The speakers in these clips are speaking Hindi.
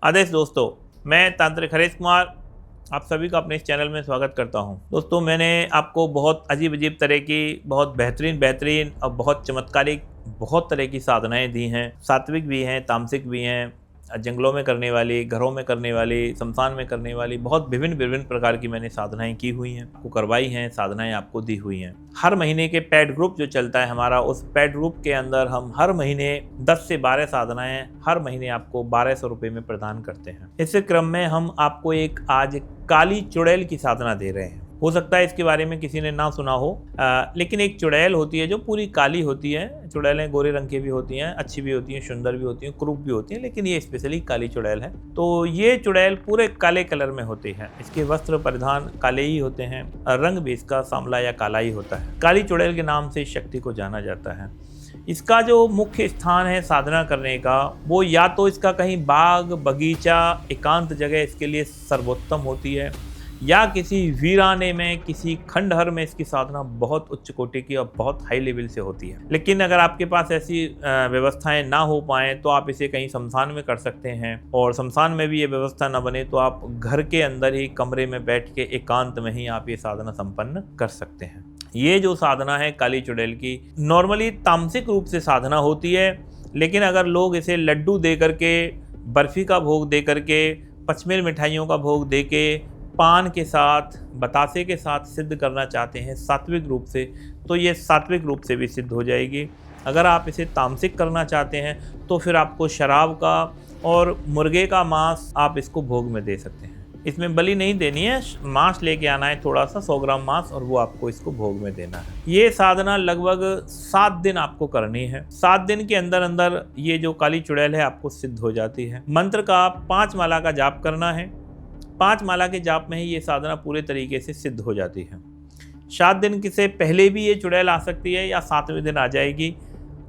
आदेश दोस्तों, मैं तांत्रिक हरीश कुमार आप सभी का अपने इस चैनल में स्वागत करता हूं। दोस्तों, मैंने आपको बहुत अजीब तरह की, बहुत बेहतरीन और बहुत चमत्कारिक बहुत तरह की साधनाएं दी हैं। सात्विक भी हैं, तामसिक भी हैं, जंगलों में करने वाली, घरों में करने वाली, शमशान में करने वाली, बहुत विभिन्न प्रकार की मैंने साधनाएं की हुई हैं, आपको करवाई हैं, साधनाएं आपको दी हुई हैं। हर महीने के पेड ग्रुप जो चलता है हमारा, उस पेड ग्रुप के अंदर हम हर महीने 10 से 12 साधनाएं हर महीने आपको 1200 रुपये में प्रदान करते हैं। इस क्रम में हम आपको एक आज काली चुड़ैल की साधना दे रहे हैं। हो सकता है इसके बारे में किसी ने ना सुना हो, लेकिन एक चुड़ैल होती है जो पूरी काली होती है। चुड़ैलें गोरे रंग की भी होती हैं, अच्छी भी होती हैं, सुंदर भी होती हैं, क्रूप भी होती हैं, लेकिन ये स्पेशली काली चुड़ैल है। तो ये चुड़ैल पूरे काले कलर में होती है। इसके वस्त्र परिधान काले ही होते हैं, रंग भी इसका सांवला या काला ही होता है। काली चुड़ैल के नाम से इस शक्ति को जाना जाता है। इसका जो मुख्य स्थान है साधना करने का, वो या तो इसका कहीं बाग बगीचा एकांत जगह इसके लिए सर्वोत्तम होती है, या किसी वीराने में, किसी खंडहर में इसकी साधना बहुत उच्च कोटि की और बहुत हाई लेवल से होती है। लेकिन अगर आपके पास ऐसी व्यवस्थाएं ना हो पाए तो आप इसे कहीं शमशान में कर सकते हैं, और शमशान में भी ये व्यवस्था ना बने तो आप घर के अंदर ही कमरे में बैठ के एकांत में ही आप ये साधना संपन्न कर सकते हैं। ये जो साधना है काली चुड़ैल की, नॉर्मली तामसिक रूप से साधना होती है, लेकिन अगर लोग इसे लड्डू दे करके, बर्फी का भोग दे करके, पचमेल मिठाइयों का भोग दे के, पान के साथ, बतासे के साथ सिद्ध करना चाहते हैं सात्विक रूप से, तो ये सात्विक रूप से भी सिद्ध हो जाएगी। अगर आप इसे तामसिक करना चाहते हैं तो फिर आपको शराब का और मुर्गे का मांस आप इसको भोग में दे सकते हैं। इसमें बलि नहीं देनी है, मांस लेके आना है, थोड़ा सा 100 ग्राम मांस, और वो आपको इसको भोग में देना है। ये साधना लगभग 7 दिन आपको करनी है। 7 दिन के अंदर अंदर ये जो काली चुड़ैल है आपको सिद्ध हो जाती है। मंत्र का 5 माला का जाप करना है। 5 माला के जाप में ही ये साधना पूरे तरीके से सिद्ध हो जाती है। 7 दिन से पहले भी ये चुड़ैल आ सकती है या 7वें दिन आ जाएगी,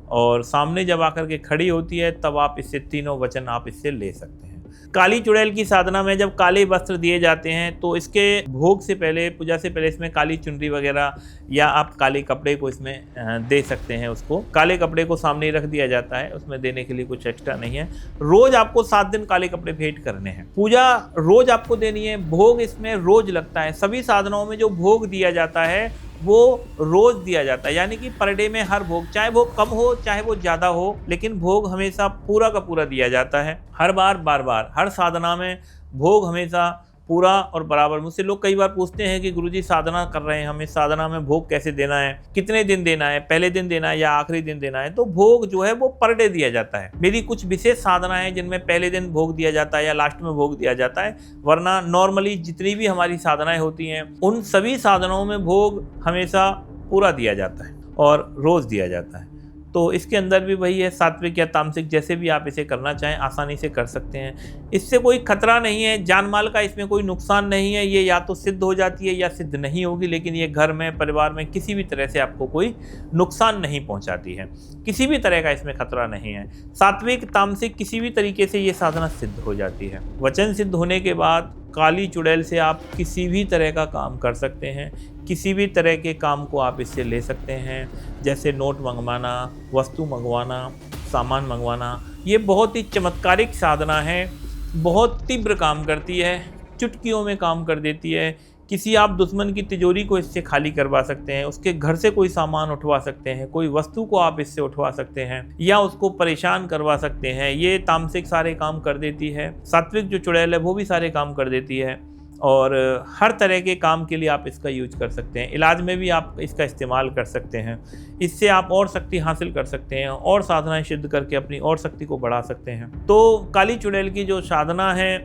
और सामने जब आकर के खड़ी होती है तब आप इससे तीनों वचन आप इससे ले सकते हैं। काली चुड़ैल की साधना में जब काले वस्त्र दिए जाते हैं तो इसके भोग से पहले, पूजा से पहले इसमें काली चुनरी वगैरह या आप काले कपड़े को इसमें दे सकते हैं। उसको काले कपड़े को सामने ही रख दिया जाता है, उसमें देने के लिए कुछ एक्स्ट्रा नहीं है। रोज आपको 7 दिन काले कपड़े भेंट करने हैं। पूजा रोज आपको देनी है, भोग इसमें रोज लगता है। सभी साधनाओं में जो भोग दिया जाता है वो रोज दिया जाता है, यानी कि पर डे में हर भोग, चाहे वो कम हो चाहे वो ज़्यादा हो, लेकिन भोग हमेशा पूरा का पूरा दिया जाता है। हर बार बार हर साधना में भोग हमेशा पूरा और बराबर। मुझसे लोग कई बार पूछते हैं कि गुरुजी साधना कर रहे हैं, हमें साधना में भोग कैसे देना है, कितने दिन देना है, पहले दिन देना है या आखिरी दिन देना है। तो भोग जो है वो पर डे दिया जाता है। मेरी कुछ विशेष साधनाएं हैं जिनमें पहले दिन भोग दिया जाता है या लास्ट में भोग दिया जाता है, वरना नॉर्मली जितनी भी हमारी साधनाएं होती हैं उन सभी साधनाओं में भोग हमेशा पूरा दिया जाता है और रोज दिया जाता है। तो इसके अंदर भी वही है, सात्विक या तामसिक जैसे भी आप इसे करना चाहें आसानी से कर सकते हैं। इससे कोई खतरा नहीं है, जान माल का इसमें कोई नुकसान नहीं है। ये या तो सिद्ध हो जाती है या सिद्ध नहीं होगी, लेकिन ये घर में, परिवार में किसी भी तरह से आपको कोई नुकसान नहीं पहुंचाती है। किसी भी तरह का इसमें खतरा नहीं है। सात्विक तामसिक किसी भी तरीके से ये साधना सिद्ध हो जाती है। वचन सिद्ध होने के बाद काली चुड़ैल से आप किसी भी तरह का काम कर सकते हैं। किसी भी तरह के काम को आप इससे ले सकते हैं, जैसे नोट मंगवाना, वस्तु मंगवाना, सामान मंगवाना। ये बहुत ही चमत्कारिक साधना है, बहुत तीव्र काम करती है, चुटकियों में काम कर देती है। किसी आप दुश्मन की तिजोरी को इससे खाली करवा सकते हैं, उसके घर से कोई सामान उठवा सकते हैं, कोई वस्तु को आप इससे उठवा सकते हैं या उसको परेशान करवा सकते हैं। ये तामसिक सारे काम कर देती है। सात्विक जो चुड़ैल है वो भी सारे काम कर देती है, और हर तरह के काम के लिए आप इसका यूज कर सकते हैं। इलाज में भी आप इसका इस्तेमाल कर सकते हैं। इससे आप और शक्ति हासिल कर सकते हैं और साधनाएं सिद्ध करके अपनी और शक्ति को बढ़ा सकते हैं। तो काली चुड़ैल की जो साधना है,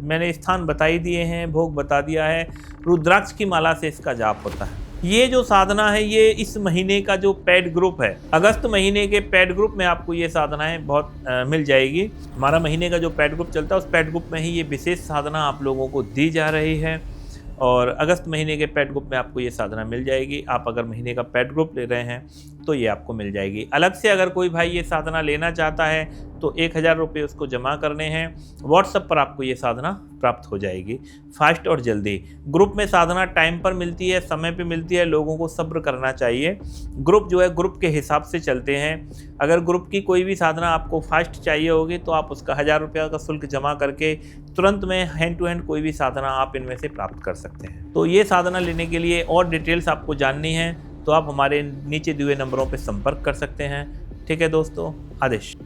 मैंने स्थान बता ही दिए हैं, भोग बता दिया है। रुद्राक्ष की माला से इसका जाप होता है। ये जो साधना है ये इस महीने का जो पेड ग्रुप है, अगस्त महीने के पेड ग्रुप में आपको ये साधनाएं बहुत मिल जाएगी। हमारा महीने का जो पेड ग्रुप चलता है उस पेड ग्रुप में ही ये विशेष साधना आप लोगों को दी जा रही है, और अगस्त महीने के पेड ग्रुप में आपको ये साधना मिल जाएगी। आप अगर महीने का पेड ग्रुप ले रहे हैं तो ये आपको मिल जाएगी। अलग से अगर कोई भाई ये साधना लेना चाहता है तो 1000 रुपये उसको जमा करने हैं। व्हाट्सएप पर आपको ये साधना प्राप्त हो जाएगी, फास्ट और जल्दी। ग्रुप में साधना टाइम पर मिलती है, समय पे मिलती है, लोगों को सब्र करना चाहिए। ग्रुप जो है ग्रुप के हिसाब से चलते हैं। अगर ग्रुप की कोई भी साधना आपको फास्ट चाहिए होगी तो आप उसका 1000 रुपये का शुल्क जमा करके तुरंत में हैंड टू हैंड कोई भी साधना आप इनमें से प्राप्त कर सकते हैं। तो ये साधना लेने के लिए और डिटेल्स आपको जाननी है तो आप हमारे नीचे दिए नंबरों पर संपर्क कर सकते हैं। ठीक है दोस्तों, आदेश।